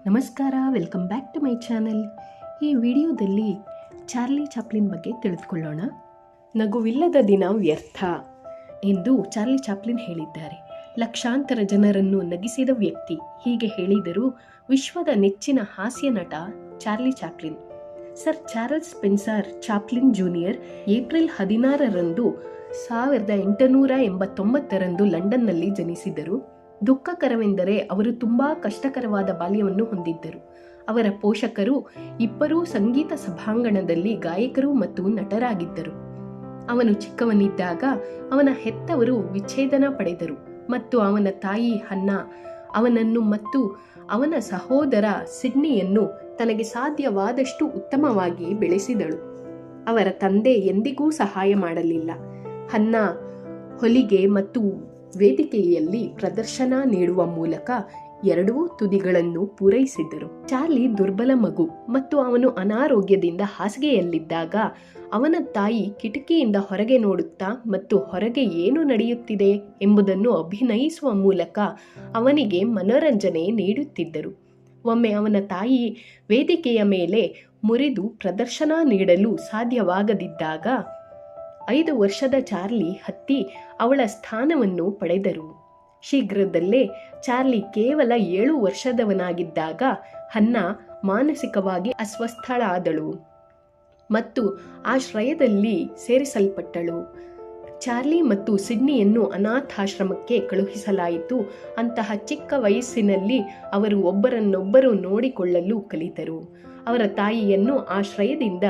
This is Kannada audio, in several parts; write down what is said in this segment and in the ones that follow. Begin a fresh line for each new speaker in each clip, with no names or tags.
ನಮಸ್ಕಾರ, welcome back to my channel. ಈ ವಿಡಿಯೋದಲ್ಲಿ ಚಾರ್ಲಿ ಚಾಪ್ಲಿನ್ ಬಗ್ಗೆ ತಿಳಿದುಕೊಳ್ಳೋಣ. ನಗುವಿಲ್ಲದ ದಿನ ವ್ಯರ್ಥ ಎಂದು ಚಾರ್ಲಿ ಚಾಪ್ಲಿನ್ ಹೇಳಿದ್ದಾರೆ. ಲಕ್ಷಾಂತರ ಜನರನ್ನು ನಗಿಸಿದ ವ್ಯಕ್ತಿ ಹೀಗೆ ಹೇಳಿದರು ವಿಶ್ವದ ನೆಚ್ಚಿನ ಹಾಸ್ಯ ನಟ Charlie Chaplin. Sir Charles Spencer Chaplin junior April 16 1889 ಲಂಡನ್ನಲ್ಲಿ ಜನಿಸಿದರು. ದುಃಖಕರವೆಂದರೆ ಅವರು ತುಂಬಾ ಕಷ್ಟಕರವಾದ ಬಾಲ್ಯವನ್ನು ಹೊಂದಿದ್ದರು. ಅವರ ಪೋಷಕರು ಇಬ್ಬರೂ ಸಂಗೀತ ಸಭಾಂಗಣದಲ್ಲಿ ಗಾಯಕರು ಮತ್ತು ನಟರಾಗಿದ್ದರು. ಅವನು ಚಿಕ್ಕವನಿದ್ದಾಗ ಅವನ ಹೆತ್ತವರು ವಿಚ್ಛೇದನ ಪಡೆದರು ಮತ್ತು ಅವನ ತಾಯಿ ಹನ್ನಾ ಅವನನ್ನು ಮತ್ತು ಅವನ ಸಹೋದರ ಸಿಡ್ನಿಯನ್ನು ತನಗೆ ಸಾಧ್ಯವಾದಷ್ಟು ಉತ್ತಮವಾಗಿ ಬೆಳೆಸಿದಳು. ಅವರ ತಂದೆ ಎಂದಿಗೂ ಸಹಾಯ ಮಾಡಲಿಲ್ಲ. ಹನ್ನಾ ಹೊಲಿಗೆ ಮತ್ತು ವೇದಿಕೆಯಲ್ಲಿ ಪ್ರದರ್ಶನ ನೀಡುವ ಮೂಲಕ ಎರಡೂ ತುದಿಗಳನ್ನು ಪೂರೈಸಿದ್ದರು. ಚಾರ್ಲಿ ದುರ್ಬಲ ಮಗು ಮತ್ತು ಅವನು ಅನಾರೋಗ್ಯದಿಂದ ಹಾಸಿಗೆಯಲ್ಲಿದ್ದಾಗ ಅವನ ತಾಯಿ ಕಿಟಕಿಯಿಂದ ಹೊರಗೆ ನೋಡುತ್ತಾ ಮತ್ತು ಹೊರಗೆ ಏನು ನಡೆಯುತ್ತಿದೆ ಎಂಬುದನ್ನು ಅಭಿನಯಿಸುವ ಮೂಲಕ ಅವನಿಗೆ ಮನೋರಂಜನೆ ನೀಡುತ್ತಿದ್ದರು. ಒಮ್ಮೆ ಅವನ ತಾಯಿ ವೇದಿಕೆಯ ಮೇಲೆ ಮುರಿದು ಪ್ರದರ್ಶನ ನೀಡಲು ಸಾಧ್ಯವಾಗದಿದ್ದಾಗ 5 ವರ್ಷದ ಚಾರ್ಲಿ ಹತ್ತಿ ಅವಳ ಸ್ಥಾನವನ್ನು ಪಡೆದರು. ಶೀಘ್ರದಲ್ಲೇ ಚಾರ್ಲಿ ಕೇವಲ 7 ವರ್ಷದವನಾಗಿದ್ದಾಗ ಹನ್ನಾ ಮಾನಸಿಕವಾಗಿ ಅಸ್ವಸ್ಥಳಾದಳು ಮತ್ತು ಆಶ್ರಯದಲ್ಲಿ ಸೇರಿಸಲ್ಪಟ್ಟಳು. ಚಾರ್ಲಿ ಮತ್ತು ಸಿಡ್ನಿಯನ್ನು ಅನಾಥಾಶ್ರಮಕ್ಕೆ ಕಳುಹಿಸಲಾಯಿತು. ಅಂತಹ ಚಿಕ್ಕ ವಯಸ್ಸಿನಲ್ಲಿ ಅವರು ಒಬ್ಬರನ್ನೊಬ್ಬರು ನೋಡಿಕೊಳ್ಳಲು ಕಲಿತರು. ಅವರ ತಾಯಿಯನ್ನು ಆಶ್ರಯದಿಂದ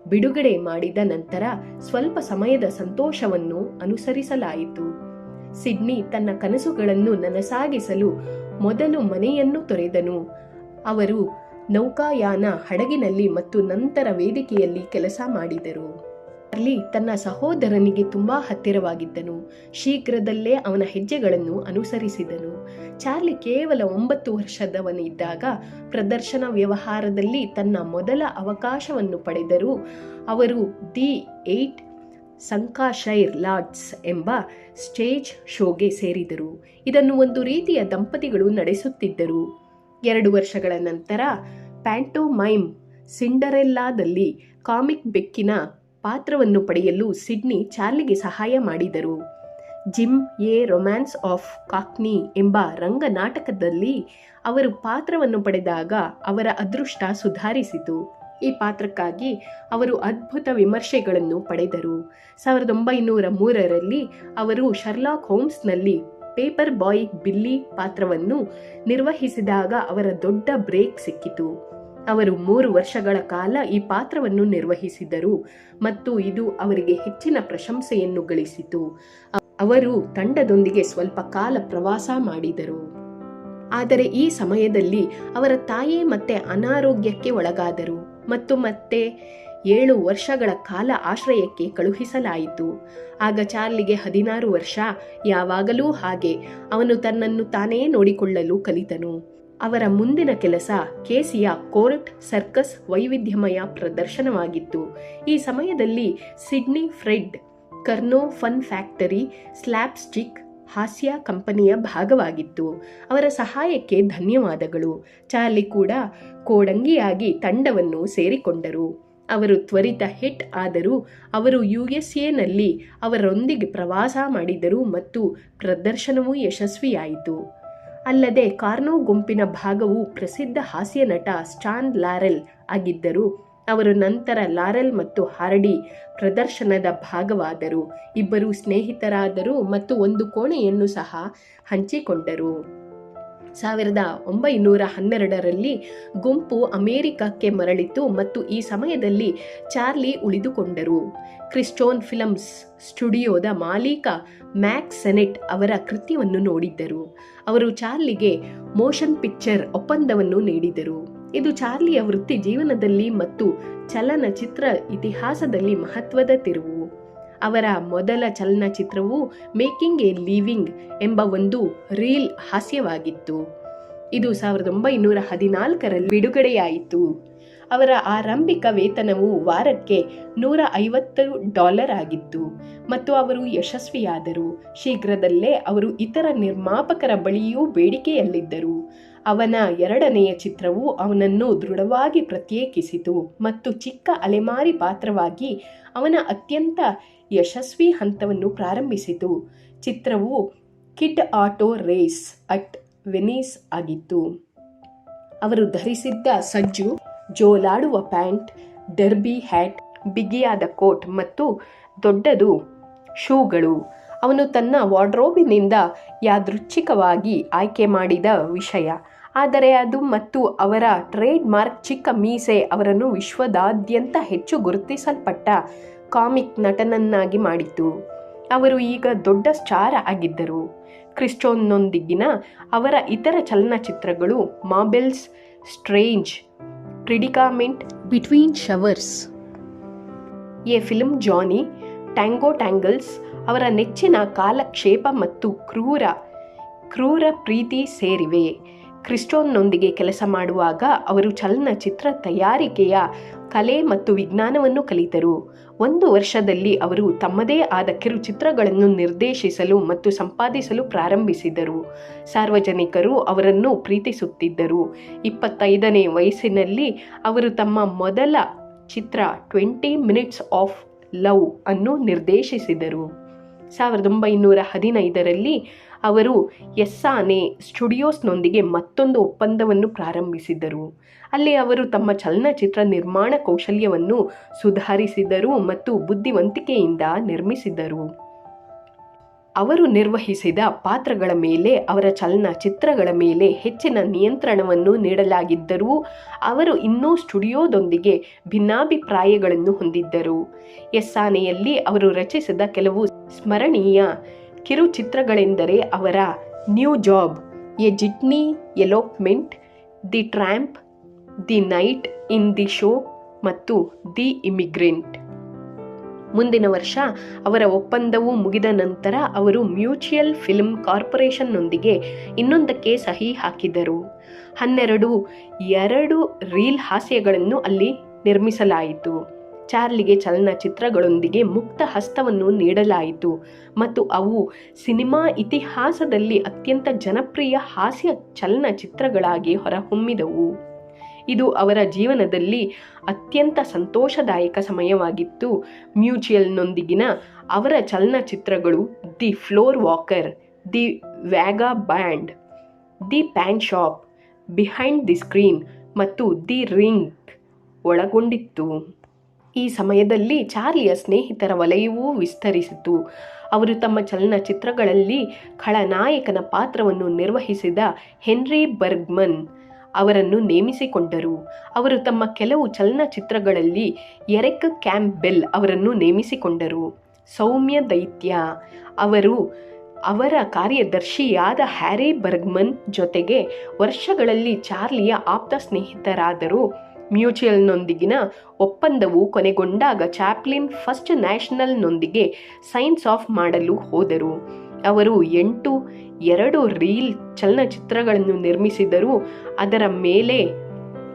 ಬಿಡುಗಡೆ ಮಾಡಿದ ನಂತರ ಸ್ವಲ್ಪ ಸಮಯದ ಸಂತೋಷವನ್ನು ಅನುಸರಿಸಲಾಯಿತು. ಸಿಡ್ನಿ ತನ್ನ ಕನಸುಗಳನ್ನು ನನಸಾಗಿಸಲು ಮೊದಲು ಮನೆಯನ್ನು ತೊರೆದನು. ಅವರು ನೌಕಾಯಾನ ಹಡಗಿನಲ್ಲಿ ಮತ್ತು ನಂತರ ವೇದಿಕೆಯಲ್ಲಿ ಕೆಲಸ ಮಾಡಿದರು. ಚಾರ್ಲಿ ತನ್ನ ಸಹೋದರನಿಗೆ ತುಂಬಾ ಹತ್ತಿರವಾಗಿದ್ದನು. ಶೀಘ್ರದಲ್ಲೇ ಅವನ ಹೆಜ್ಜೆಗಳನ್ನು ಅನುಸರಿಸಿದನು. ಚಾರ್ಲಿ ಕೇವಲ 9 ವರ್ಷದವನಿದ್ದಾಗ ಪ್ರದರ್ಶನ ವ್ಯವಹಾರದಲ್ಲಿ ತನ್ನ ಮೊದಲ ಅವಕಾಶವನ್ನು ಪಡೆದರು. ಅವರು ದಿ 8 ಸಂಕಾಶೈರ್ ಲಾರ್ಡ್ಸ್ ಎಂಬ ಸ್ಟೇಜ್ ಶೋಗೆ ಸೇರಿದರು. ಇದನ್ನು ಒಂದು ರೀತಿಯ ದಂಪತಿಗಳು ನಡೆಸುತ್ತಿದ್ದರು. 2 ವರ್ಷಗಳ ನಂತರ ಪ್ಯಾಂಟೋಮೈಮ್ ಸಿಂಡರೆಲ್ಲಾದಲ್ಲಿ ಕಾಮಿಕ್ ಬೆಕ್ಕಿನ ಪಾತ್ರವನ್ನು ಪಡೆಯಲು ಸಿಡ್ನಿ ಚಾರ್ಲಿಗೆ ಸಹಾಯ ಮಾಡಿದರು. ಜಿಮ್ ಎ ರೊಮ್ಯಾನ್ಸ್ ಆಫ್ ಕಾಕ್ನಿ ಎಂಬ ರಂಗ ನಾಟಕದಲ್ಲಿ ಅವರು ಪಾತ್ರವನ್ನು ಪಡೆದಾಗ ಅವರ ಅದೃಷ್ಟ ಸುಧಾರಿಸಿತು. ಈ ಪಾತ್ರಕ್ಕಾಗಿ ಅವರು ಅದ್ಭುತ ವಿಮರ್ಶೆಗಳನ್ನು ಪಡೆದರು. 1903 ಅವರು ಶರ್ಲಾಕ್ ಹೋಮ್ಸ್ನಲ್ಲಿ ಪೇಪರ್ ಬಾಯ್ ಬಿಲ್ಲಿ ಪಾತ್ರವನ್ನು ನಿರ್ವಹಿಸಿದಾಗ ಅವರ ದೊಡ್ಡ ಬ್ರೇಕ್ ಸಿಕ್ಕಿತು. ಅವರು 3 ವರ್ಷಗಳ ಕಾಲ ಈ ಪಾತ್ರವನ್ನು ನಿರ್ವಹಿಸಿದರು ಮತ್ತು ಇದು ಅವರಿಗೆ ಹೆಚ್ಚಿನ ಪ್ರಶಂಸೆಯನ್ನು ಗಳಿಸಿತು. ಅವರು ತಂಡದೊಂದಿಗೆ ಸ್ವಲ್ಪ ಕಾಲ ಪ್ರವಾಸ ಮಾಡಿದರು. ಆದರೆ ಈ ಸಮಯದಲ್ಲಿ ಅವರ ತಾಯಿ ಮತ್ತೆ ಅನಾರೋಗ್ಯಕ್ಕೆ ಒಳಗಾದರು ಮತ್ತು ಮತ್ತೆ 7 ವರ್ಷಗಳ ಕಾಲ ಆಶ್ರಯಕ್ಕೆ ಕಳುಹಿಸಲಾಯಿತು. ಆಗ ಚಾರ್ಲಿಗೆ 16 ವರ್ಷ. ಯಾವಾಗಲೂ ಹಾಗೆ ಅವನು ತನ್ನನ್ನು ತಾನೇ ನೋಡಿಕೊಳ್ಳಲು ಕಲಿತನು. ಅವರ ಮುಂದಿನ ಕೆಲಸ ಕೇಸಿಯ ಕೋರ್ಟ್ ಸರ್ಕಸ್ ವೈವಿಧ್ಯಮಯ ಪ್ರದರ್ಶನವಾಗಿತ್ತು. ಈ ಸಮಯದಲ್ಲಿ ಸಿಡ್ನಿ ಫ್ರೆಡ್ ಕರ್ನೋ ಫನ್ ಫ್ಯಾಕ್ಟರಿ ಸ್ಲ್ಯಾಪ್ಸ್ಟಿಕ್ ಹಾಸ್ಯ ಕಂಪನಿಯ ಭಾಗವಾಗಿತ್ತು. ಅವರ ಸಹಾಯಕ್ಕೆ ಧನ್ಯವಾದಗಳು. ಚಾರ್ಲಿ ಕೂಡ ಕೋಡಂಗಿಯಾಗಿ ತಂಡವನ್ನು ಸೇರಿಕೊಂಡರು. ಅವರು ತ್ವರಿತ ಹಿಟ್ ಆದರು. ಅವರು USA ಅವರೊಂದಿಗೆ ಪ್ರವಾಸ ಮಾಡಿದರು ಮತ್ತು ಪ್ರದರ್ಶನವೂ ಯಶಸ್ವಿಯಾಯಿತು. ಅಲ್ಲದೆ ಕಾರ್ನೋ ಗುಂಪಿನ ಭಾಗವು ಪ್ರಸಿದ್ಧ ಹಾಸ್ಯ ನಟ ಸ್ಟಾನ್ ಲಾರೆಲ್ ಆಗಿದ್ದರು. ಅವರು ನಂತರ ಲಾರೆಲ್ ಮತ್ತು ಹಾರ್ಡಿ ಪ್ರದರ್ಶನದ ಭಾಗವಾದರು. ಇಬ್ಬರು ಸ್ನೇಹಿತರಾದರು ಮತ್ತು ಒಂದು ಕೋಣೆಯನ್ನು ಸಹ ಹಂಚಿಕೊಂಡರು. 1912 ಗುಂಪು ಅಮೆರಿಕಕ್ಕೆ ಮರಳಿತು ಮತ್ತು ಈ ಸಮಯದಲ್ಲಿ ಚಾರ್ಲಿ ಉಳಿದುಕೊಂಡರು. ಕ್ರಿಸ್ಟೋನ್ ಫಿಲ್ಮ್ಸ್ ಸ್ಟುಡಿಯೋದ ಮಾಲೀಕ ಮ್ಯಾಕ್ಸ್ ಸೆನೆಟ್ ಅವರ ಕೃತ್ಯವನ್ನು ನೋಡಿದ್ದರು. ಅವರು ಚಾರ್ಲಿಗೆ ಮೋಷನ್ ಪಿಕ್ಚರ್ ಒಪ್ಪಂದವನ್ನು ನೀಡಿದರು. ಇದು ಚಾರ್ಲಿಯ ವೃತ್ತಿ ಜೀವನದಲ್ಲಿ ಮತ್ತು ಚಲನಚಿತ್ರ ಇತಿಹಾಸದಲ್ಲಿ ಮಹತ್ವದ ತಿರುವು. ಅವರ ಮೊದಲ ಚಲನಚಿತ್ರವು ಮೇಕಿಂಗ್ ಎ ಲಿವಿಂಗ್ ಎಂಬ ಒಂದು ರೀಲ್ ಹಾಸ್ಯವಾಗಿತ್ತು. ಇದು 1914 ಬಿಡುಗಡೆಯಾಯಿತು. ಅವರ ಆರಂಭಿಕ ವೇತನವು ವಾರಕ್ಕೆ $150 ಆಗಿತ್ತು ಮತ್ತು ಅವರು ಯಶಸ್ವಿಯಾದರು. ಶೀಘ್ರದಲ್ಲೇ ಅವರು ಇತರ ನಿರ್ಮಾಪಕರ ಬಳಿಯೂ ಬೇಡಿಕೆಯಲ್ಲಿದ್ದರು. ಅವನ ಎರಡನೆಯ ಚಿತ್ರವು ಅವನನ್ನು ದೃಢವಾಗಿ ಪ್ರತ್ಯೇಕಿಸಿತು ಮತ್ತು ಚಿಕ್ಕ ಅಲೆಮಾರಿ ಪಾತ್ರವಾಗಿ ಅವನ ಅತ್ಯಂತ ಯಶಸ್ವಿ ಹಂತವನ್ನು ಪ್ರಾರಂಭಿಸಿತು. ಚಿತ್ರವು kid auto race at Venice ಆಗಿತ್ತು. ಅವರು ಧರಿಸಿದ್ದ ಸಜ್ಜು, ಜೋಲಾಡುವ ಪ್ಯಾಂಟ್, ಡರ್ಬಿ ಹ್ಯಾಟ್, ಬಿಗಿಯಾದ ಕೋಟ್ ಮತ್ತು ದೊಡ್ಡದು ಶೂಗಳು ಅವನು ತನ್ನ ವಾರ್ಡ್ರೋಬಿನಿಂದ ಯಾದೃಚ್ಛಿಕವಾಗಿ ಆಯ್ಕೆ ಮಾಡಿದ ವಿಷಯ. ಆದರೆ ಅದು ಮತ್ತು ಅವರ ಟ್ರೇಡ್ ಮಾರ್ಕ್ ಚಿಕ್ಕ ಮೀಸೆ ಅವರನ್ನು ವಿಶ್ವದಾದ್ಯಂತ ಹೆಚ್ಚು ಗುರುತಿಸಲ್ಪಟ್ಟ ಕಾಮಿಕ್ ನಟನನ್ನಾಗಿ ಮಾಡಿತು. ಅವರು ಈಗ ದೊಡ್ಡ ಸ್ಟಾರ್ ಆಗಿದ್ದರು. ಕ್ರಿಸ್ಟೋನ್ನೊಂದಿಗಿನ ಅವರ ಇತರ ಚಲನಚಿತ್ರಗಳು Mabel's strange, predicament, between showers, a film Johnnie, tango tangles, ಅವರ ನೆಚ್ಚಿನ ಕಾಲಕ್ಷೇಪ ಮತ್ತು ಕ್ರೂರ ಪ್ರೀತಿ ಸೇರಿವೆ. ಕ್ರಿಸ್ಟೋನ್ನೊಂದಿಗೆ ಕೆಲಸ ಮಾಡುವಾಗ ಅವರು ಚಲನಚಿತ್ರ ತಯಾರಿಕೆಯ ಕಲೆ ಮತ್ತು ವಿಜ್ಞಾನವನ್ನು ಕಲಿತರು. 1 ವರ್ಷದಲ್ಲಿ ಅವರು ತಮ್ಮದೇ ಆದ ಕಿರುಚಿತ್ರಗಳನ್ನು ನಿರ್ದೇಶಿಸಲು ಮತ್ತು ಸಂಪಾದಿಸಲು ಪ್ರಾರಂಭಿಸಿದರು. ಸಾರ್ವಜನಿಕರು ಅವರನ್ನು ಪ್ರೀತಿಸುತ್ತಿದ್ದರು. 25ನೇ ವಯಸ್ಸಿನಲ್ಲಿ ಅವರು ತಮ್ಮ ಮೊದಲ ಚಿತ್ರ 20 ಮಿನಿಟ್ಸ್ ಆಫ್ ಲವ್ ಅನ್ನು ನಿರ್ದೇಶಿಸಿದರು. 1915ರಲ್ಲಿ ಅವರು ಎಸ್ಸಾನೆ ಸ್ಟುಡಿಯೋಸ್ನೊಂದಿಗೆ ಮತ್ತೊಂದು ಒಪ್ಪಂದವನ್ನು ಪ್ರಾರಂಭಿಸಿದರು. ಅಲ್ಲಿ ಅವರು ತಮ್ಮ ಚಲನಚಿತ್ರ ನಿರ್ಮಾಣ ಕೌಶಲ್ಯವನ್ನು ಸುಧಾರಿಸಿದರು ಮತ್ತು ಬುದ್ಧಿವಂತಿಕೆಯಿಂದ ನಿರ್ಮಿಸಿದರು. ಅವರು ನಿರ್ವಹಿಸಿದ ಪಾತ್ರಗಳ ಮೇಲೆ ಅವರ ಚಲನಚಿತ್ರಗಳ ಮೇಲೆ ಹೆಚ್ಚಿನ ನಿಯಂತ್ರಣವನ್ನು ನೀಡಲಾಗಿದ್ದರೂ ಅವರು ಇನ್ನೂ ಸ್ಟುಡಿಯೋದೊಂದಿಗೆ ಭಿನ್ನಾಭಿಪ್ರಾಯಗಳನ್ನು ಹೊಂದಿದ್ದರು. ಎಸ್ಸಾನೆಯಲ್ಲಿ ಅವರು ರಚಿಸಿದ ಕೆಲವು ಸ್ಮರಣೀಯ ಕಿರುಚಿತ್ರಗಳೆಂದರೆ ಅವರ new job, a jitney elopement, the tramp, the night in the show ಮತ್ತು ದಿ ಇಮಿಗ್ರೆಂಟ್. ಮುಂದಿನ ವರ್ಷ ಅವರ ಒಪ್ಪಂದವು ಮುಗಿದ ನಂತರ ಅವರು ಮ್ಯೂಚುಯಲ್ ಫಿಲ್ಮ್ ಕಾರ್ಪೊರೇಷನ್ನೊಂದಿಗೆ ಇನ್ನೊಂದಕ್ಕೆ ಸಹಿ ಹಾಕಿದರು. 2 ರೀಲ್ ಹಾಸ್ಯಗಳನ್ನು ಅಲ್ಲಿ ನಿರ್ಮಿಸಲಾಯಿತು. ಚಾರ್ಲಿಗೆ ಚಲನಚಿತ್ರಗಳೊಂದಿಗೆ ಮುಕ್ತ ಹಸ್ತವನ್ನು ನೀಡಲಾಯಿತು ಮತ್ತು ಅವು ಸಿನಿಮಾ ಇತಿಹಾಸದಲ್ಲಿ ಅತ್ಯಂತ ಜನಪ್ರಿಯ ಹಾಸ್ಯ ಚಲನಚಿತ್ರಗಳಾಗಿ ಹೊರಹೊಮ್ಮಿದವು. ಇದು ಅವರ ಜೀವನದಲ್ಲಿ ಅತ್ಯಂತ ಸಂತೋಷದಾಯಕ ಸಮಯವಾಗಿತ್ತು. ಮ್ಯೂಚುಯಲ್ನೊಂದಿಗಿನ ಅವರ ಚಲನಚಿತ್ರಗಳು the floorwalker, the vagabond, the pawnshop, behind the screen ಮತ್ತು ದಿ ರಿಂಗ್ ಒಳಗೊಂಡಿತ್ತು. ಈ ಸಮಯದಲ್ಲಿ ಚಾರ್ಲಿಯ ಸ್ನೇಹಿತರ ವಲಯವೂ ವಿಸ್ತರಿಸಿತು. ಅವರು ತಮ್ಮ ಚಲನಚಿತ್ರಗಳಲ್ಲಿ ಖಳನಾಯಕನ ಪಾತ್ರವನ್ನು ನಿರ್ವಹಿಸಿದ ಹೆನ್ರಿ ಬರ್ಗ್ಮನ್ ಅವರನ್ನು ನೇಮಿಸಿಕೊಂಡರು. ಅವರು ತಮ್ಮ ಕೆಲವು ಚಲನಚಿತ್ರಗಳಲ್ಲಿ ಎರಿಕ್ ಕ್ಯಾಂಪ್ಬೆಲ್ ಅವರನ್ನು ನೇಮಿಸಿಕೊಂಡರು. ಸೌಮ್ಯ ದೈತ್ಯ ಅವರು ಅವರ ಕಾರ್ಯದರ್ಶಿಯಾದ ಹ್ಯಾರಿ ಬರ್ಗ್ಮನ್ ಜೊತೆಗೆ ವರ್ಷಗಳಲ್ಲಿ ಚಾರ್ಲಿಯ ಆಪ್ತ ಸ್ನೇಹಿತರಾದರು. ಮ್ಯೂಚುಯಲ್ನೊಂದಿಗಿನ ಒಪ್ಪಂದವು ಕೊನೆಗೊಂಡಾಗ ಚಾಪ್ಲಿನ್ ಫಸ್ಟ್ ನ್ಯಾಷನಲ್ನೊಂದಿಗೆ ಸೈನ್ಸ್ ಆಫ್ ಮಾಡಲು ಹೋದರು. ಅವರು 2 ರೀಲ್ ಚಲನಚಿತ್ರಗಳನ್ನು ನಿರ್ಮಿಸಿದರು. ಅದರ ಮೇಲೆ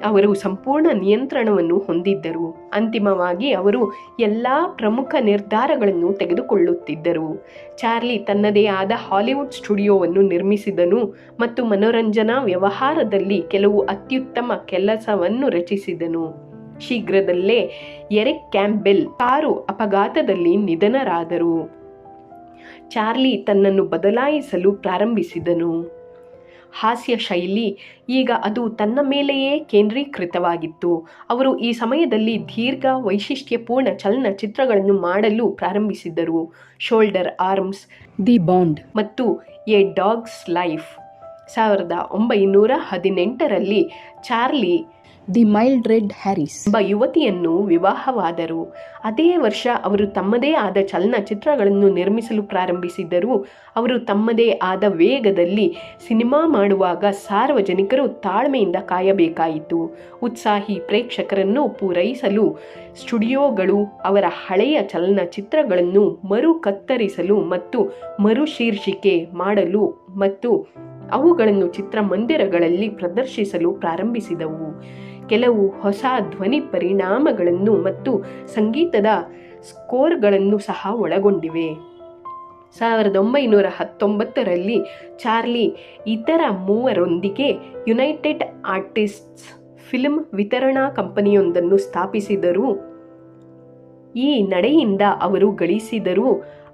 ಅವರು ಸಂಪೂರ್ಣ ನಿಯಂತ್ರಣವನ್ನು ಹೊಂದಿದ್ದರು. ಅಂತಿಮವಾಗಿ ಅವರು ಎಲ್ಲ ಪ್ರಮುಖ ನಿರ್ಧಾರಗಳನ್ನು ತೆಗೆದುಕೊಳ್ಳುತ್ತಿದ್ದರು. ಚಾರ್ಲಿ ತನ್ನದೇ ಆದ ಹಾಲಿವುಡ್ ಸ್ಟುಡಿಯೋವನ್ನು ನಿರ್ಮಿಸಿದನು ಮತ್ತು ಮನೋರಂಜನಾ ವ್ಯವಹಾರದಲ್ಲಿ ಕೆಲವು ಅತ್ಯುತ್ತಮ ಕೆಲಸವನ್ನು ರಚಿಸಿದನು. ಶೀಘ್ರದಲ್ಲೇ ಎರಿಕ್ ಕ್ಯಾಂಪ್ಬೆಲ್ ಕಾರು ಅಪಘಾತದಲ್ಲಿ ನಿಧನರಾದರು. ಚಾರ್ಲಿ ತನ್ನನ್ನು ಬದಲಾಯಿಸಲು ಪ್ರಾರಂಭಿಸಿದನು. ಹಾಸ್ಯ ಶೈಲಿ ಈಗ ಅದು ತನ್ನ ಮೇಲೆಯೇ ಕೇಂದ್ರೀಕೃತವಾಗಿತ್ತು. ಅವರು ಈ ಸಮಯದಲ್ಲಿ ದೀರ್ಘ ವೈಶಿಷ್ಟ್ಯಪೂರ್ಣ ಚಲನಚಿತ್ರಗಳನ್ನು ಮಾಡಲು ಪ್ರಾರಂಭಿಸಿದರು. ಶೋಲ್ಡರ್ ಆರ್ಮ್ಸ್, ದಿ ಬಾಂಡ್ ಮತ್ತು ಎ ಡಾಗ್ಸ್ ಲೈಫ್. 1918ರಲ್ಲಿ ಚಾರ್ಲಿ ದಿ ಮೈಲ್ಡ್ರೆಡ್ ಹ್ಯಾರಿಸ್ ಎಂಬ ಯುವತಿಯನ್ನು ವಿವಾಹವಾದರು. ಅದೇ ವರ್ಷ ಅವರು ತಮ್ಮದೇ ಆದ ಚಲನಚಿತ್ರಗಳನ್ನು ನಿರ್ಮಿಸಲು ಪ್ರಾರಂಭಿಸಿದರು. ಅವರು ತಮ್ಮದೇ ಆದ ವೇಗದಲ್ಲಿ ಸಿನಿಮಾ ಮಾಡುವಾಗ ಸಾರ್ವಜನಿಕರು ತಾಳ್ಮೆಯಿಂದ ಕಾಯಬೇಕಾಯಿತು. ಉತ್ಸಾಹಿ ಪ್ರೇಕ್ಷಕರನ್ನು ಪೂರೈಸಲು ಸ್ಟುಡಿಯೋಗಳು ಅವರ ಹಳೆಯ ಚಲನಚಿತ್ರಗಳನ್ನು ಮರು ಕತ್ತರಿಸಲು ಮತ್ತು ಮರುಶೀರ್ಷಿಕೆ ಮಾಡಲು ಮತ್ತು ಅವುಗಳನ್ನು ಚಿತ್ರಮಂದಿರಗಳಲ್ಲಿ ಪ್ರದರ್ಶಿಸಲು ಪ್ರಾರಂಭಿಸಿದವು. ಕೆಲವು ಹೊಸ ಧ್ವನಿ ಪರಿಣಾಮಗಳನ್ನು ಮತ್ತು ಸಂಗೀತದ ಸ್ಕೋರ್ಗಳನ್ನು ಸಹ ಒಳಗೊಂಡಿವೆ. 1919ರಲ್ಲಿ ಚಾರ್ಲಿ ಇತರ ಮೂವರೊಂದಿಗೆ ಯುನೈಟೆಡ್ ಆರ್ಟಿಸ್ಟ್ಸ್ ಫಿಲ್ಮ್ ವಿತರಣಾ ಕಂಪನಿಯೊಂದನ್ನು ಸ್ಥಾಪಿಸಿದರು. ಈ ನಡೆಯಿಂದ ಅವರು ಗಳಿಸಿದರು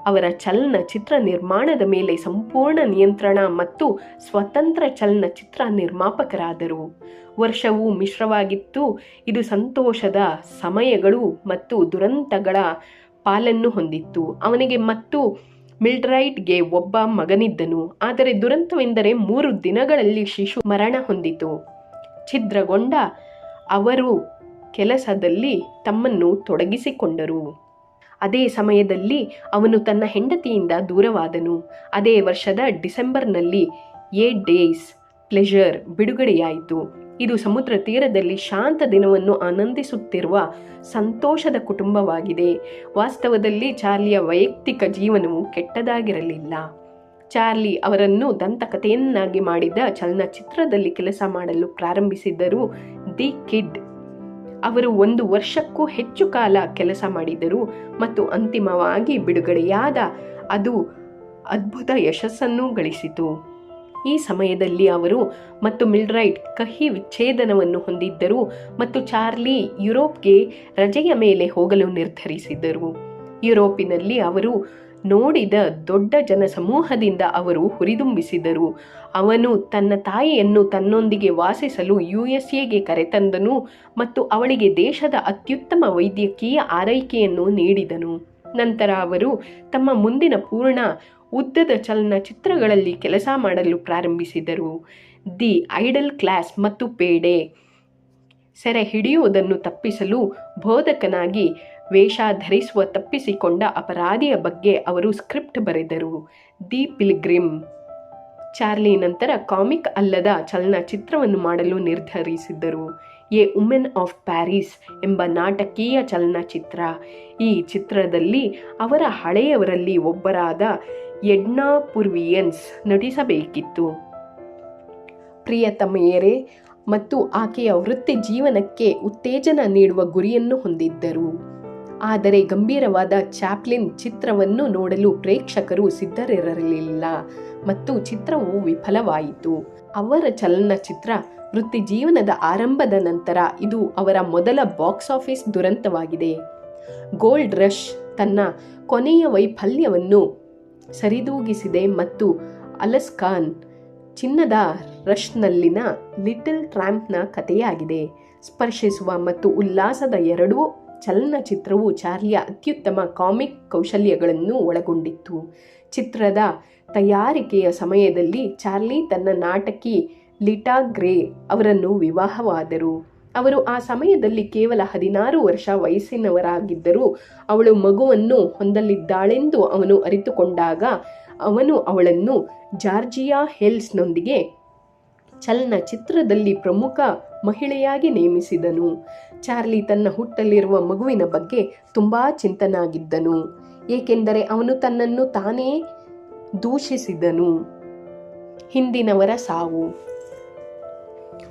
ಅವರ ಚಲನಚಿತ್ರ ನಿರ್ಮಾಣದ ಮೇಲೆ ಸಂಪೂರ್ಣ ನಿಯಂತ್ರಣ ಮತ್ತು ಸ್ವತಂತ್ರ ಚಲನಚಿತ್ರ ನಿರ್ಮಾಪಕರಾದರು. ವರ್ಷವೂ ಮಿಶ್ರವಾಗಿತ್ತು. ಇದು ಸಂತೋಷದ ಸಮಯಗಳು ಮತ್ತು ದುರಂತಗಳ ಪಾಲನ್ನು ಹೊಂದಿತ್ತು. ಅವನಿಗೆ ಮತ್ತು ಮಿಲ್ಡ್ರೈಡ್ಗೆ ಒಬ್ಬ ಮಗನಿದ್ದನು. ಆದರೆ ದುರಂತವೆಂದರೆ 3 ದಿನಗಳಲ್ಲಿ ಶಿಶು ಮರಣ ಹೊಂದಿತು. ಛಿದ್ರಗೊಂಡ ಅವರು ಕೆಲಸದಲ್ಲಿ ತಮ್ಮನ್ನು ತೊಡಗಿಸಿಕೊಂಡರು. ಅದೇ ಸಮಯದಲ್ಲಿ ಅವನು ತನ್ನ ಹೆಂಡತಿಯಿಂದ ದೂರವಾದನು. ಅದೇ ವರ್ಷದ ಡಿಸೆಂಬರ್ನಲ್ಲಿ ಎ ಡೇಸ್ ಪ್ಲೆಷರ್ ಬಿಡುಗಡೆಯಾಯಿತು. ಇದು ಸಮುದ್ರ ತೀರದಲ್ಲಿ ಶಾಂತ ದಿನವನ್ನು ಆನಂದಿಸುತ್ತಿರುವ ಸಂತೋಷದ ಕುಟುಂಬವಾಗಿದೆ. ವಾಸ್ತವದಲ್ಲಿ ಚಾರ್ಲಿಯ ವೈಯಕ್ತಿಕ ಜೀವನವು ಕೆಟ್ಟದಾಗಿರಲಿಲ್ಲ. ಚಾರ್ಲಿ ಅವರನ್ನು ದಂತಕಥೆಯನ್ನಾಗಿ ಮಾಡಿದ ಚಲನಚಿತ್ರದಲ್ಲಿ ಕೆಲಸ ಮಾಡಲು ಪ್ರಾರಂಭಿಸಿದರು, ದಿ ಕಿಡ್. ಅವರು 1 ವರ್ಷಕ್ಕೂ ಹೆಚ್ಚು ಕಾಲ ಕೆಲಸ ಮಾಡಿದರು ಮತ್ತು ಅಂತಿಮವಾಗಿ ಬಿಡುಗಡೆಯಾದ ಅದು ಅದ್ಭುತ ಯಶಸ್ಸನ್ನು ಗಳಿಸಿತು. ಈ ಸಮಯದಲ್ಲಿ ಅವರು ಮತ್ತು ಮಿಲ್ಡ್ರೈಡ್ ಕಹಿ ವಿಚ್ಛೇದನವನ್ನು ಹೊಂದಿದ್ದರು ಮತ್ತು ಚಾರ್ಲಿ ಯುರೋಪ್ಗೆ ರಜೆಯ ಮೇಲೆ ಹೋಗಲು ನಿರ್ಧರಿಸಿದರು. ಯುರೋಪಿನಲ್ಲಿ ಅವರು ನೋಡಿದ ದೊಡ್ಡ ಜನಸಮೂಹದಿಂದ ಅವರು ಹುರಿದುಂಬಿಸಿದರು. ಅವನು ತನ್ನ ತಾಯಿಯನ್ನು ತನ್ನೊಂದಿಗೆ ವಾಸಿಸಲು ಯುಎಸ್ಎಗೆ ಕರೆತಂದನು ಮತ್ತು ಅವಳಿಗೆ ದೇಶದ ಅತ್ಯುತ್ತಮ ವೈದ್ಯಕೀಯ ಆರೈಕೆಯನ್ನು ನೀಡಿದನು. ನಂತರ ಅವರು ತಮ್ಮ ಮುಂದಿನ ಪೂರ್ಣ ಉದ್ದದ ಚಲನಚಿತ್ರಗಳಲ್ಲಿ ಕೆಲಸ ಮಾಡಲು ಪ್ರಾರಂಭಿಸಿದರು, ದಿ ಐಡಲ್ ಕ್ಲಾಸ್ ಮತ್ತು ಪೇಡೆ. ಸೆರೆ ಹಿಡಿಯುವುದನ್ನು ತಪ್ಪಿಸಲು ಬೋಧಕನಾಗಿ ವೇಷ ಧರಿಸುವ ತಪ್ಪಿಸಿಕೊಂಡ ಅಪರಾಧಿಯ ಬಗ್ಗೆ ಅವರು ಸ್ಕ್ರಿಪ್ಟ್ ಬರೆದರು, ದಿ ಪಿಲ್ಗ್ರಿಮ್. ಚಾರ್ಲಿ ನಂತರ ಕಾಮಿಕ್ ಅಲ್ಲದ ಚಲನಚಿತ್ರವನ್ನು ಮಾಡಲು ನಿರ್ಧರಿಸಿದರು, ಎ ವುಮೆನ್ ಆಫ್ ಪ್ಯಾರಿಸ್ ಎಂಬ ನಾಟಕೀಯ ಚಲನಚಿತ್ರ. ಈ ಚಿತ್ರದಲ್ಲಿ ಅವರ ಹಳೆಯವರಲ್ಲಿ ಒಬ್ಬರಾದ ಎಡ್ನಾ ಪುರ್ವಿಯನ್ಸ್ ನಟಿಸಬೇಕಿತ್ತು. ಪ್ರಿಯತಮೆಯರೇ ಮತ್ತು ಆಕೆಯ ವೃತ್ತಿ ಜೀವನಕ್ಕೆ ಉತ್ತೇಜನ ನೀಡುವ ಗುರಿಯನ್ನು ಹೊಂದಿದ್ದರು. ಆದರೆ ಗಂಭೀರವಾದ ಚಾಪ್ಲಿನ್ ಚಿತ್ರವನ್ನು ನೋಡಲು ಪ್ರೇಕ್ಷಕರು ಸಿದ್ಧರಿರಲಿಲ್ಲ ಮತ್ತು ಚಿತ್ರವು ವಿಫಲವಾಯಿತು. ಅವರ ಚಲನಚಿತ್ರ ವೃತ್ತಿ ಜೀವನದ ಆರಂಭದ ನಂತರ ಇದು ಅವರ ಮೊದಲ ಬಾಕ್ಸ್ ಆಫೀಸ್ ದುರಂತವಾಗಿದೆ. ಗೋಲ್ಡ್ ರಶ್ ತನ್ನ ಕೊನೆಯ ವೈಫಲ್ಯವನ್ನು ಸರಿದೂಗಿಸಿದೆ ಮತ್ತು ಅಲಸ್ಕಾನ್ ಚಿನ್ನದ ರಶ್ನಲ್ಲಿನ ಲಿಟಲ್ ಟ್ರ್ಯಾಂಪ್ನ ಕಥೆಯಾಗಿದೆ. ಸ್ಪರ್ಶಿಸುವ ಮತ್ತು ಉಲ್ಲಾಸದ ಎರಡೂ ಚಲನಚಿತ್ರವು ಚಾರ್ಲಿಯ ಅತ್ಯುತ್ತಮ ಕಾಮಿಕ್ ಕೌಶಲ್ಯಗಳನ್ನು ಒಳಗೊಂಡಿತ್ತು. ಚಿತ್ರದ ತಯಾರಿಕೆಯ ಸಮಯದಲ್ಲಿ ಚಾರ್ಲಿ ತನ್ನ ನಾಟಕಿ ಲಿಟಾ ಗ್ರೇ ಅವರನ್ನು ವಿವಾಹವಾದರು. ಅವರು ಆ ಸಮಯದಲ್ಲಿ ಕೇವಲ 16 ವರ್ಷ ವಯಸ್ಸಿನವರಾಗಿದ್ದರು. ಅವಳು ಮಗುವನ್ನು ಹೊಂದಲಿದ್ದಾಳೆಂದು ಅವನು ಅರಿತುಕೊಂಡಾಗ ಅವನು ಅವಳನ್ನು ಜಾರ್ಜಿಯಾ ಹೇಲ್ಸ್ನೊಂದಿಗೆ ಚಲನಚಿತ್ರದಲ್ಲಿ ಪ್ರಮುಖ ಮಹಿಳೆಯಾಗಿ ನೇಮಿಸಿದನು. ಚಾರ್ಲಿ ತನ್ನ ಹುಟ್ಟಲಿರುವ ಮಗುವಿನ ಬಗ್ಗೆ ತುಂಬಾ ಚಿಂತನಾಗಿದ್ದನು, ಏಕೆಂದರೆ ಅವನು ತನ್ನನ್ನು ತಾನೇ ದೂಷಿಸಿದನು. ಹಿಂದಿನವರ ಸಾವು.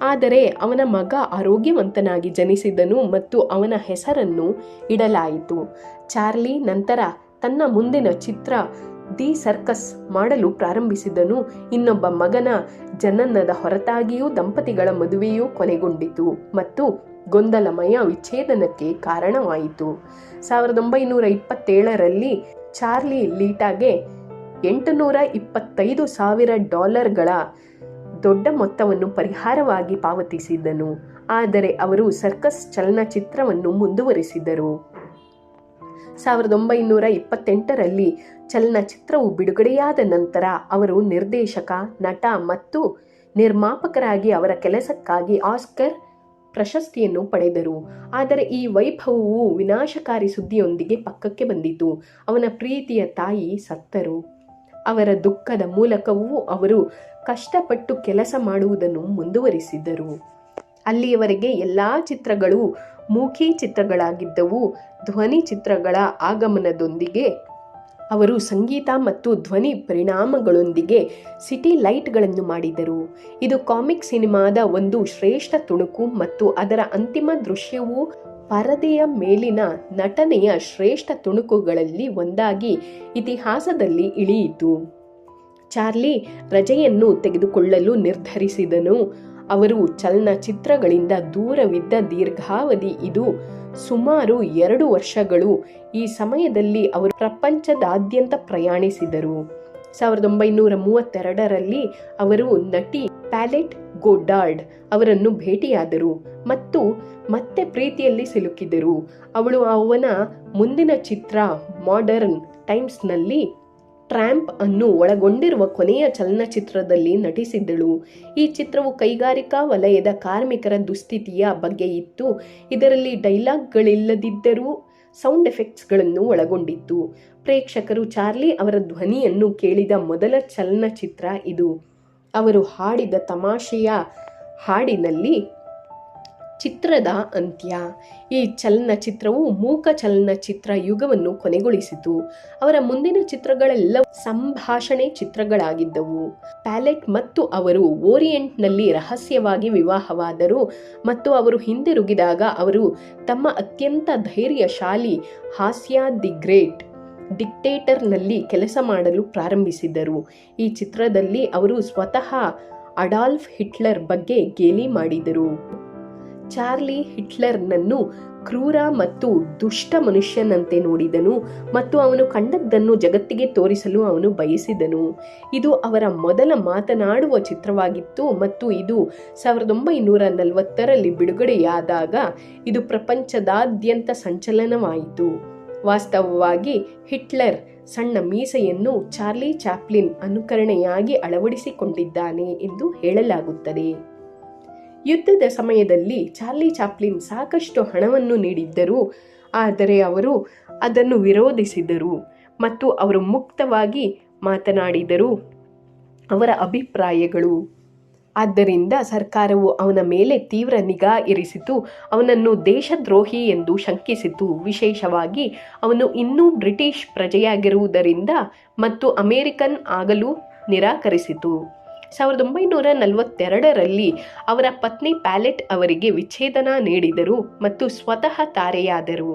ಆದರೆ ಅವನ ಮಗ ಆರೋಗ್ಯವಂತನಾಗಿ ಜನಿಸಿದನು ಮತ್ತು ಅವನ ಹೆಸರನ್ನು ಇಡಲಾಯಿತು. ಚಾರ್ಲಿ ನಂತರ ತನ್ನ ಮುಂದಿನ ಚಿತ್ರ ದಿ ಸರ್ಕಸ್ ಮಾಡಲು ಪ್ರಾರಂಭಿಸಿದನು. ಇನ್ನೊಬ್ಬ ಮಗನ ಜನನದ ಹೊರತಾಗಿಯೂ ದಂಪತಿಗಳ ಮದುವೆಯೂ ಕೊನೆಗೊಂಡಿತು ಮತ್ತು ಗೊಂದಲಮಯ ವಿಚ್ಛೇದನಕ್ಕೆ ಕಾರಣವಾಯಿತು. 1927ರಲ್ಲಿ ಚಾರ್ಲಿ ಲೀಟಾಗೆ $825,000 ದೊಡ್ಡ ಮೊತ್ತವನ್ನು ಪರಿಹಾರವಾಗಿ ಪಾವತಿಸಿದನು. ಆದರೆ ಅವರು ಸರ್ಕಸ್ ಚಲನಚಿತ್ರವನ್ನು ಮುಂದುವರಿಸಿದರು. 1928ರಲ್ಲಿ ಚಲನಚಿತ್ರವು ಬಿಡುಗಡೆಯಾದ ನಂತರ ಅವರು ನಿರ್ದೇಶಕ, ನಟ ಮತ್ತು ನಿರ್ಮಾಪಕರಾಗಿ ಅವರ ಕೆಲಸಕ್ಕಾಗಿ ಆಸ್ಕರ್ ಪ್ರಶಸ್ತಿಯನ್ನು ಪಡೆದರು. ಆದರೆ ಈ ವೈಭವವು ವಿನಾಶಕಾರಿ ಸುದ್ದಿಯೊಂದಿಗೆ ಪಕ್ಕಕ್ಕೆ ಬಂದಿತು. ಅವನ ಪ್ರೀತಿಯ ತಾಯಿ ಸತ್ತರು. ಅವರ ದುಃಖದ ಮೂಲಕವೂ ಅವರು ಕಷ್ಟಪಟ್ಟು ಕೆಲಸ ಮಾಡುವುದನ್ನು ಮುಂದುವರಿಸಿದರು. ಅಲ್ಲಿಯವರೆಗೆ ಎಲ್ಲ ಚಿತ್ರಗಳು ಮೂಕಿ ಚಿತ್ರಗಳಾಗಿದ್ದವು. ಧ್ವನಿ ಚಿತ್ರಗಳ ಆಗಮನದೊಂದಿಗೆ ಅವರು ಸಂಗೀತ ಮತ್ತು ಧ್ವನಿ ಪರಿಣಾಮಗಳೊಂದಿಗೆ ಸಿಟಿ ಲೈಟ್ಗಳನ್ನು ಮಾಡಿದರು. ಇದು ಕಾಮಿಕ್ ಸಿನಿಮಾದ ಒಂದು ಶ್ರೇಷ್ಠ ತುಣುಕು ಮತ್ತು ಅದರ ಅಂತಿಮ ದೃಶ್ಯವು ಪರದೆಯ ಮೇಲಿನ ನಟನೆಯ ಶ್ರೇಷ್ಠ ತುಣುಕುಗಳಲ್ಲಿ ಒಂದಾಗಿ ಇತಿಹಾಸದಲ್ಲಿ ಇಳಿಯಿತು. ಚಾರ್ಲಿ ರಜೆಯನ್ನು ತೆಗೆದುಕೊಳ್ಳಲು ನಿರ್ಧರಿಸಿದನು. ಅವರು ಚಲನಚಿತ್ರಗಳಿಂದ ದೂರವಿದ್ದ ದೀರ್ಘಾವಧಿ ಇದು, ಸುಮಾರು 2 ವರ್ಷಗಳು. ಈ ಸಮಯದಲ್ಲಿ ಅವರು ಪ್ರಪಂಚದಾದ್ಯಂತ ಪ್ರಯಾಣಿಸಿದರು. 1932ರಲ್ಲಿ ಅವರು ನಟಿ ಪ್ಯಾಲೆಟ್ ಗೋಡಾರ್ಡ್ ಅವರನ್ನು ಭೇಟಿಯಾದರು ಮತ್ತು ಮತ್ತೆ ಪ್ರೀತಿಯಲ್ಲಿ ಸಿಲುಕಿದರು. ಅವಳು ಅವನ ಮುಂದಿನ ಚಿತ್ರ ಮಾಡರ್ನ್ ಟೈಮ್ಸ್ನಲ್ಲಿ ಟ್ರ್ಯಾಂಪ್ ಅನ್ನು ಒಳಗೊಂಡಿರುವ ಕೊನೆಯ ಚಲನಚಿತ್ರದಲ್ಲಿ ನಟಿಸಿದ್ದಳು. ಈ ಚಿತ್ರವು ಕೈಗಾರಿಕಾ ವಲಯದ ಕಾರ್ಮಿಕರ ದುಸ್ಥಿತಿಯ ಬಗ್ಗೆ ಇತ್ತು. ಇದರಲ್ಲಿ ಡೈಲಾಗ್ಗಳಿಲ್ಲದಿದ್ದರೂ ಸೌಂಡ್ ಎಫೆಕ್ಟ್ಸ್ಗಳನ್ನು ಒಳಗೊಂಡಿತ್ತು. ಪ್ರೇಕ್ಷಕರು ಚಾರ್ಲಿ ಅವರ ಧ್ವನಿಯನ್ನು ಕೇಳಿದ ಮೊದಲ ಚಲನಚಿತ್ರ ಇದು. ಅವರು ಹಾಡಿದ ತಮಾಷೆಯ ಹಾಡಿನಲ್ಲಿ ಚಿತ್ರದ ಅಂತ್ಯ. ಈ ಚಲನಚಿತ್ರವು ಮೂಕ ಚಲನಚಿತ್ರ ಯುಗವನ್ನು ಕೊನೆಗೊಳಿಸಿತು. ಅವರ ಮುಂದಿನ ಚಿತ್ರಗಳೆಲ್ಲ ಸಂಭಾಷಣೆ ಚಿತ್ರಗಳಾಗಿದ್ದವು. ಪ್ಯಾಲೆಟ್ ಮತ್ತು ಅವರು ಓರಿಯೆಂಟ್ನಲ್ಲಿ ರಹಸ್ಯವಾಗಿ ವಿವಾಹವಾದರು ಮತ್ತು ಅವರು ಹಿಂದಿರುಗಿದಾಗ ಅವರು ತಮ್ಮ ಅತ್ಯಂತ ಧೈರ್ಯಶಾಲಿ ಹಾಸ್ಯ ದಿ ಗ್ರೇಟ್ ಡಿಕ್ಟೇಟರ್ನಲ್ಲಿ ಕೆಲಸ ಮಾಡಲು ಪ್ರಾರಂಭಿಸಿದರು. ಈ ಚಿತ್ರದಲ್ಲಿ ಅವರು ಸ್ವತಃ ಅಡಾಲ್ಫ್ ಹಿಟ್ಲರ್ ಬಗ್ಗೆ ಗೇಲಿ ಮಾಡಿದರು. ಚಾರ್ಲಿ ಹಿಟ್ಲರ್ನನ್ನು ಕ್ರೂರ ಮತ್ತು ದುಷ್ಟ ಮನುಷ್ಯನಂತೆ ನೋಡಿದನು ಮತ್ತು ಅವನು ಕಂಡದ್ದನ್ನು ಜಗತ್ತಿಗೆ ತೋರಿಸಲು ಅವನು ಬಯಸಿದನು. ಇದು ಅವರ ಮೊದಲ ಮಾತನಾಡುವ ಚಿತ್ರವಾಗಿತ್ತು ಮತ್ತು ಇದು 1940ರಲ್ಲಿ ಬಿಡುಗಡೆಯಾದಾಗ ಇದು ಪ್ರಪಂಚದಾದ್ಯಂತ ಸಂಚಲನವಾಯಿತು. ವಾಸ್ತವವಾಗಿ ಹಿಟ್ಲರ್ ಸಣ್ಣ ಮೀಸೆಯನ್ನು ಚಾರ್ಲಿ ಚಾಪ್ಲಿನ್ ಅನುಕರಣೆಯಾಗಿ ಅಳವಡಿಸಿಕೊಂಡಿದ್ದಾನೆ ಎಂದು ಹೇಳಲಾಗುತ್ತದೆ. ಯುದ್ಧದ ಸಮಯದಲ್ಲಿ ಚಾರ್ಲಿ ಚಾಪ್ಲಿನ್ ಸಾಕಷ್ಟು ಹಣವನ್ನು ನೀಡಿದ್ದರು, ಆದರೆ ಅವರು ಅದನ್ನು ವಿರೋಧಿಸಿದರು ಮತ್ತು ಅವರು ಮುಕ್ತವಾಗಿ ಮಾತನಾಡಿದರು ಅವರ ಅಭಿಪ್ರಾಯಗಳು. ಆದ್ದರಿಂದ ಸರ್ಕಾರವು ಅವನ ಮೇಲೆ ತೀವ್ರ ನಿಗಾ ಇರಿಸಿತು, ಅವನನ್ನು ದೇಶದ್ರೋಹಿ ಎಂದು ಶಂಕಿಸಿತು. ವಿಶೇಷವಾಗಿ ಅವನು ಇನ್ನೂ ಬ್ರಿಟಿಷ್ ಪ್ರಜೆಯಾಗಿರುವುದರಿಂದ ಮತ್ತು ಅಮೆರಿಕನ್ ಆಗಲು ನಿರಾಕರಿಸಿತು. 1942ರಲ್ಲಿ ಅವರ ಪತ್ನಿ ಪ್ಯಾಲೆಟ್ ಅವರಿಗೆ ವಿಚ್ಛೇದನ ನೀಡಿದರು ಮತ್ತು ಸ್ವತಃ ತಾರೆಯಾದರು.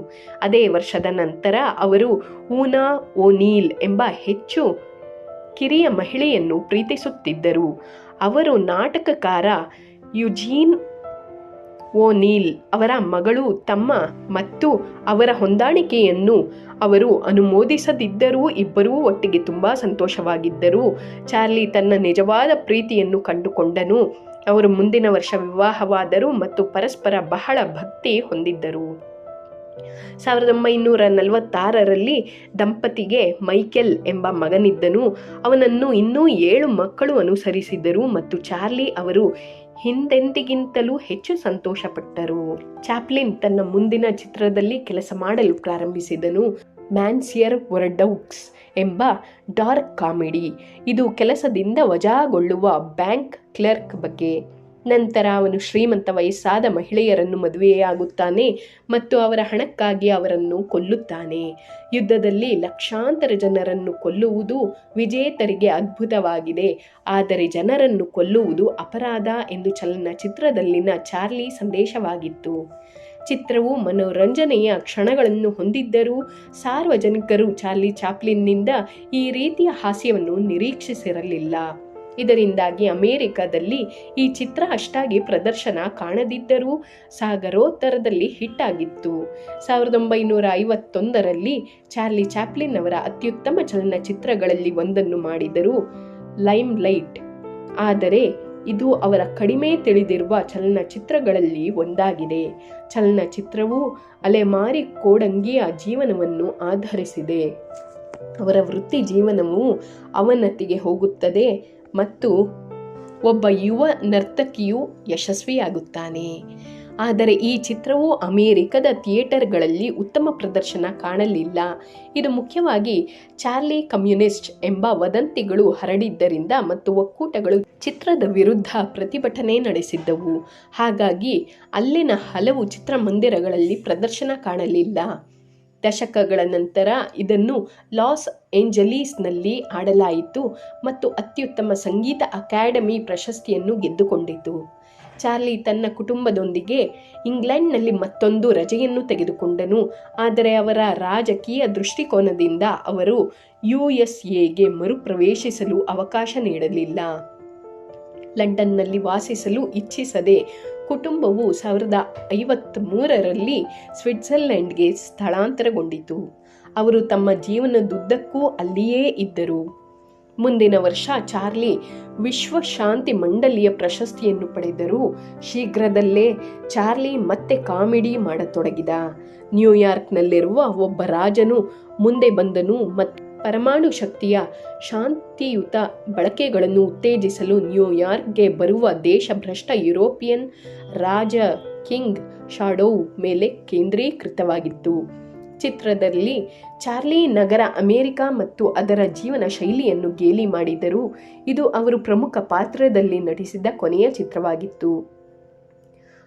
ಅದೇ ವರ್ಷದ ನಂತರ ಅವರು ಊನಾ ಓನೀಲ್ ಎಂಬ ಹೆಚ್ಚು ಕಿರಿಯ ಮಹಿಳೆಯನ್ನು ಪ್ರೀತಿಸುತ್ತಿದ್ದರು. ಅವರು ನಾಟಕಕಾರ ಯುಜೀನ್ ಓನೀಲ್ ಅವರ ಮಗಳು ತಮ್ಮ ಮತ್ತು ಅವರ ಹೊಂದಾಣಿಕೆಯನ್ನು ಅವರು ಅನುಮೋದಿಸದಿದ್ದರೂ ಇಬ್ಬರೂ ಒಟ್ಟಿಗೆ ತುಂಬಾ ಸಂತೋಷವಾಗಿದ್ದರು. ಚಾರ್ಲಿ ತನ್ನ ನಿಜವಾದ ಪ್ರೀತಿಯನ್ನು ಕಂಡುಕೊಂಡನು. ಅವರು ಮುಂದಿನ ವರ್ಷ ವಿವಾಹವಾದರು ಮತ್ತು ಪರಸ್ಪರ ಬಹಳ ಭಕ್ತಿ ಹೊಂದಿದ್ದರು. 1946ರಲ್ಲಿ ದಂಪತಿಗೆ ಮೈಕೆಲ್ ಎಂಬ ಮಗನಿದ್ದನು. ಅವನನ್ನು ಇನ್ನೂ 7 ಮಕ್ಕಳು ಅನುಸರಿಸಿದರು ಮತ್ತು ಚಾರ್ಲಿ ಅವರು ಹಿಂದೆಂದಿಗಿಂತಲೂ ಹೆಚ್ಚು ಸಂತೋಷಪಟ್ಟರು. ಚಾಪ್ಲಿನ್ ತನ್ನ ಮುಂದಿನ ಚಿತ್ರದಲ್ಲಿ ಕೆಲಸ ಮಾಡಲು ಪ್ರಾರಂಭಿಸಿದನು, ಮ್ಯಾನ್ಸಿಯರ್ ವರ್ಡೌಕ್ಸ್ ಎಂಬ ಡಾರ್ಕ್ ಕಾಮಿಡಿ. ಇದು ಕೆಲಸದಿಂದ ವಜಾಗೊಳ್ಳುವ ಬ್ಯಾಂಕ್ ಕ್ಲರ್ಕ್ ಬಗ್ಗೆ. ನಂತರ ಅವನು ಶ್ರೀಮಂತ ವಯಸ್ಸಾದ ಮಹಿಳೆಯರನ್ನು ಮದುವೆಯಾಗುತ್ತಾನೆ ಮತ್ತು ಅವರ ಹಣಕ್ಕಾಗಿ ಅವರನ್ನು ಕೊಲ್ಲುತ್ತಾನೆ. ಯುದ್ಧದಲ್ಲಿ ಲಕ್ಷಾಂತರ ಜನರನ್ನು ಕೊಲ್ಲುವುದು ವಿಜೇತರಿಗೆ ಅದ್ಭುತವಾಗಿದೆ, ಆದರೆ ಜನರನ್ನು ಕೊಲ್ಲುವುದು ಅಪರಾಧ ಎಂದು ಚಲನಚಿತ್ರದಲ್ಲಿನ ಚಾರ್ಲಿ ಸಂದೇಶವಾಗಿತ್ತು. ಚಿತ್ರವು ಮನೋರಂಜನೆಯ ಕ್ಷಣಗಳನ್ನು ಹೊಂದಿದ್ದರೂ ಸಾರ್ವಜನಿಕರು ಚಾರ್ಲಿ ಚಾಪ್ಲಿನ್ನಿಂದ ಈ ರೀತಿಯ ಹಾಸ್ಯವನ್ನು ನಿರೀಕ್ಷಿಸಿರಲಿಲ್ಲ. ಇದರಿಂದಾಗಿ ಅಮೆರಿಕದಲ್ಲಿ ಈ ಚಿತ್ರ ಅಷ್ಟಾಗಿ ಪ್ರದರ್ಶನ ಕಾಣದಿದ್ದರೂ ಸಾಗರೋತ್ತರದಲ್ಲಿ ಹಿಟ್ ಆಗಿತ್ತು. 1951ರಲ್ಲಿ ಚಾರ್ಲಿ ಚಾಪ್ಲಿನ್ ಅವರ ಅತ್ಯುತ್ತಮ ಚಲನಚಿತ್ರಗಳಲ್ಲಿ ಒಂದನ್ನು ಮಾಡಿದರು, ಲೈಮ್ ಲೈಟ್. ಆದರೆ ಇದು ಅವರ ಕಡಿಮೆ ತಿಳಿದಿರುವ ಚಲನಚಿತ್ರಗಳಲ್ಲಿ ಒಂದಾಗಿದೆ. ಚಲನಚಿತ್ರವು ಅಲೆಮಾರಿ ಕೋಡಂಗಿಯ ಜೀವನವನ್ನು ಆಧರಿಸಿದೆ. ಅವರ ವೃತ್ತಿ ಜೀವನವು ಅವನತಿಗೆ ಹೋಗುತ್ತದೆ ಮತ್ತು ಒಬ್ಬ ಯುವ ನರ್ತಕಿಯು ಯಶಸ್ವಿಯಾಗುತ್ತಾನೆ. ಆದರೆ ಈ ಚಿತ್ರವು ಅಮೆರಿಕದ ಥಿಯೇಟರ್ಗಳಲ್ಲಿ ಉತ್ತಮ ಪ್ರದರ್ಶನ ಕಾಣಲಿಲ್ಲ. ಇದು ಮುಖ್ಯವಾಗಿ ಚಾರ್ಲಿ ಕಮ್ಯುನಿಸ್ಟ್ ಎಂಬ ವದಂತಿಗಳು ಹರಡಿದ್ದರಿಂದ ಮತ್ತು ಒಕ್ಕೂಟಗಳು ಚಿತ್ರದ ವಿರುದ್ಧ ಪ್ರತಿಭಟನೆ ನಡೆಸಿದ್ದವು. ಹಾಗಾಗಿ ಅಲ್ಲಿನ ಹಲವು ಚಿತ್ರಮಂದಿರಗಳಲ್ಲಿ ಪ್ರದರ್ಶನ ಕಾಣಲಿಲ್ಲ. ದಶಕಗಳ ನಂತರ ಇದನ್ನು ಲಾಸ್ ಏಂಜಲೀಸ್ನಲ್ಲಿ ಆಡಲಾಯಿತು ಮತ್ತು ಅತ್ಯುತ್ತಮ ಸಂಗೀತ ಅಕಾಡೆಮಿ ಪ್ರಶಸ್ತಿಯನ್ನು ಗೆದ್ದುಕೊಂಡಿತು. ಚಾರ್ಲಿ ತನ್ನ ಕುಟುಂಬದೊಂದಿಗೆ ಇಂಗ್ಲೆಂಡ್ನಲ್ಲಿ ಮತ್ತೊಂದು ರಜೆಯನ್ನು ತೆಗೆದುಕೊಂಡನು. ಆದರೆ ಅವರ ರಾಜಕೀಯ ದೃಷ್ಟಿಕೋನದಿಂದ ಅವರು ಯುಎಸ್ಎಗೆ ಮರುಪ್ರವೇಶಿಸಲು ಅವಕಾಶ ನೀಡಲಿಲ್ಲ. ಲಂಡನ್ನಲ್ಲಿ ವಾಸಿಸಲು ಇಚ್ಛಿಸದೆ ಕುಟುಂಬವು 1953ರಲ್ಲಿ ಸ್ವಿಟ್ಜರ್ಲೆಂಡ್ಗೆ ಸ್ಥಳಾಂತರಗೊಂಡಿತು. ಅವರು ತಮ್ಮ ಜೀವನದುದ್ದಕ್ಕೂ ಅಲ್ಲಿಯೇ ಇದ್ದರು. ಮುಂದಿನ ವರ್ಷ ಚಾರ್ಲಿ ವಿಶ್ವಶಾಂತಿ ಮಂಡಳಿಯ ಪ್ರಶಸ್ತಿಯನ್ನು ಪಡೆದರು. ಶೀಘ್ರದಲ್ಲೇ ಚಾರ್ಲಿ ಮತ್ತೆ ಕಾಮಿಡಿ ಮಾಡತೊಡಗಿದ. ನ್ಯೂಯಾರ್ಕ್ನಲ್ಲಿರುವ ಒಬ್ಬ ರಾಜನು ಮುಂದೆ ಬಂದನು ಮತ್ತು ಪರಮಾಣು ಶಕ್ತಿಯ ಶಾಂತಿಯುತ ಬಳಕೆಗಳನ್ನು ಉತ್ತೇಜಿಸಲು ನ್ಯೂಯಾರ್ಕ್ಗೆ ಬರುವ ದೇಶಭ್ರಷ್ಟ ಯುರೋಪಿಯನ್ ರಾಜ ಕಿಂಗ್ ಶಾಡೋವ್ ಮೇಲೆ ಕೇಂದ್ರೀಕೃತವಾಗಿತ್ತು. ಚಿತ್ರದಲ್ಲಿ ಚಾರ್ಲಿ ನಗರ ಅಮೆರಿಕ ಮತ್ತು ಅದರ ಜೀವನ ಶೈಲಿಯನ್ನು ಗೇಲಿ ಮಾಡಿದರು. ಇದು ಅವರು ಪ್ರಮುಖ ಪಾತ್ರದಲ್ಲಿ ನಟಿಸಿದ ಕೊನೆಯ ಚಿತ್ರವಾಗಿತ್ತು.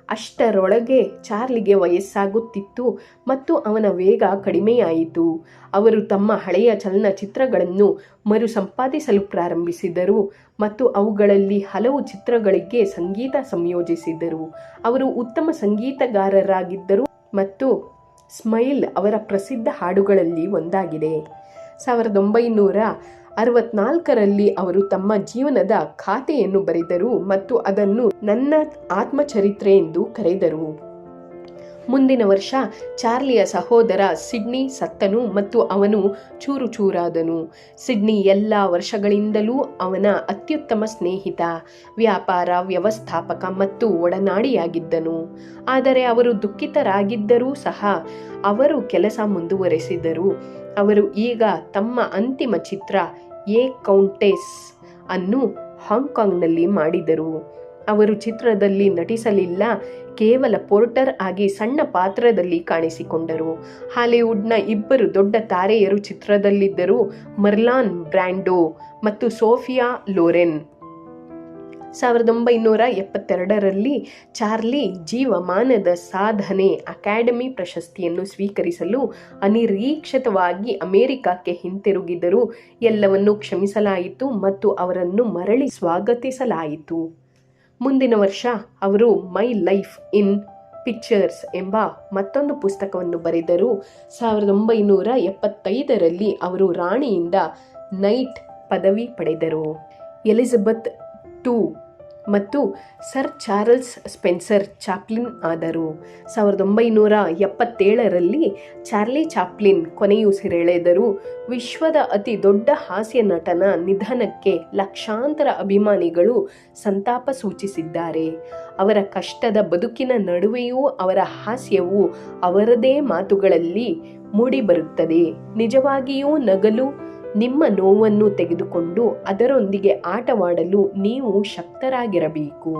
ಅಷ್ಟರೊಳಗೆ ಚಾರ್ಲಿಗೆ ವಯಸ್ಸಾಗುತ್ತಿತ್ತು ಮತ್ತು ಅವನ ವೇಗ ಕಡಿಮೆಯಾಯಿತು. ಅವರು ತಮ್ಮ ಹಳೆಯ ಚಲನಚಿತ್ರಗಳನ್ನು ಮರುಸಂಪಾದಿಸಲು ಪ್ರಾರಂಭಿಸಿದರು ಮತ್ತು ಅವುಗಳಲ್ಲಿ ಹಲವು ಚಿತ್ರಗಳಿಗೆ ಸಂಗೀತ ಸಂಯೋಜಿಸಿದರು. ಅವರು ಉತ್ತಮ ಸಂಗೀತಗಾರರಾಗಿದ್ದರು ಮತ್ತು ಸ್ಮೈಲ್ ಅವರ ಪ್ರಸಿದ್ಧ ಹಾಡುಗಳಲ್ಲಿ ಒಂದಾಗಿದೆ. 1964ರಲ್ಲಿ ಅವರು ತಮ್ಮ ಜೀವನದ ಖಾತೆಯನ್ನು ಬರೆದರು ಮತ್ತು ಅದನ್ನು ನನ್ನ ಆತ್ಮಚರಿತ್ರೆ ಎಂದು ಕರೆದರು. ಮುಂದಿನ ವರ್ಷ ಚಾರ್ಲಿಯ ಸಹೋದರ ಸಿಡ್ನಿ ಸತ್ತನು ಮತ್ತು ಅವನು ಚೂರುಚೂರಾದನು. ಸಿಡ್ನಿ ಎಲ್ಲ ವರ್ಷಗಳಿಂದಲೂ ಅವನ ಅತ್ಯುತ್ತಮ ಸ್ನೇಹಿತ, ವ್ಯಾಪಾರ ವ್ಯವಸ್ಥಾಪಕ ಮತ್ತು ಒಡನಾಡಿಯಾಗಿದ್ದನು. ಆದರೆ ಅವರು ದುಃಖಿತರಾಗಿದ್ದರೂ ಸಹ ಅವರು ಕೆಲಸ ಮುಂದುವರೆಸಿದರು. ಅವರು ಈಗ ತಮ್ಮ ಅಂತಿಮ ಚಿತ್ರ ಎ ಕೌಂಟೆಸ್ ಅನ್ನು ಹಾಂಗ್ಕಾಂಗ್ನಲ್ಲಿ ಮಾಡಿದರು. ಅವರು ಚಿತ್ರದಲ್ಲಿ ನಟಿಸಲಿಲ್ಲ, ಕೇವಲ ಪೋರ್ಟರ್ ಆಗಿ ಸಣ್ಣ ಪಾತ್ರದಲ್ಲಿ ಕಾಣಿಸಿಕೊಂಡರು. ಹಾಲಿವುಡ್ನ ಇಬ್ಬರು ದೊಡ್ಡ ತಾರೆಯರು ಚಿತ್ರದಲ್ಲಿದ್ದರು, ಮರ್ಲಾನ್ ಬ್ರ್ಯಾಂಡೋ ಮತ್ತು ಸೋಫಿಯಾ ಲೋರೆನ್. 1972ರಲ್ಲಿ ಚಾರ್ಲಿ ಜೀವಮಾನದ ಸಾಧನೆ ಅಕಾಡೆಮಿ ಪ್ರಶಸ್ತಿಯನ್ನು ಸ್ವೀಕರಿಸಲು ಅನಿರೀಕ್ಷಿತವಾಗಿ ಅಮೆರಿಕಕ್ಕೆ ಹಿಂತಿರುಗಿದರು. ಎಲ್ಲವನ್ನೂ ಕ್ಷಮಿಸಲಾಯಿತು ಮತ್ತು ಅವರನ್ನು ಮರಳಿ ಸ್ವಾಗತಿಸಲಾಯಿತು. ಮುಂದಿನ ವರ್ಷ ಅವರು ಮೈ ಲೈಫ್ ಇನ್ ಪಿಕ್ಚರ್ಸ್ ಎಂಬ ಮತ್ತೊಂದು ಪುಸ್ತಕವನ್ನು ಬರೆದರು. 1975ರಲ್ಲಿ ಅವರು ರಾಣಿಯಿಂದ ನೈಟ್ ಪದವಿ ಪಡೆದರು. ಎಲಿಜಬೆತ್ II ಮತ್ತು ಸರ್ ಚಾರ್ಲ್ಸ್ ಸ್ಪೆನ್ಸರ್ ಚಾಪ್ಲಿನ್ ಆದರು. 1977ರಲ್ಲಿ ಚಾರ್ಲಿ ಚಾಪ್ಲಿನ್ ಕೊನೆಯುಸಿರೆಳೆದರು. ವಿಶ್ವದ ಅತಿ ದೊಡ್ಡ ಹಾಸ್ಯ ನಟನ ನಿಧನಕ್ಕೆ ಲಕ್ಷಾಂತರ ಅಭಿಮಾನಿಗಳು ಸಂತಾಪ ಸೂಚಿಸಿದ್ದಾರೆ. ಅವರ ಕಷ್ಟದ ಬದುಕಿನ ನಡುವೆಯೂ ಅವರ ಹಾಸ್ಯವು ಅವರದೇ ಮಾತುಗಳಲ್ಲಿ ಮೂಡಿಬರುತ್ತದೆ. ನಿಜವಾಗಿಯೂ ನಗಲು ನಿಮ್ಮ ನೋವನ್ನು ತೆಗೆದುಕೊಂಡು ಅದರೊಂದಿಗೆ ಆಟವಾಡಲು ನೀವು ಶಕ್ತರಾಗಿರಬೇಕು.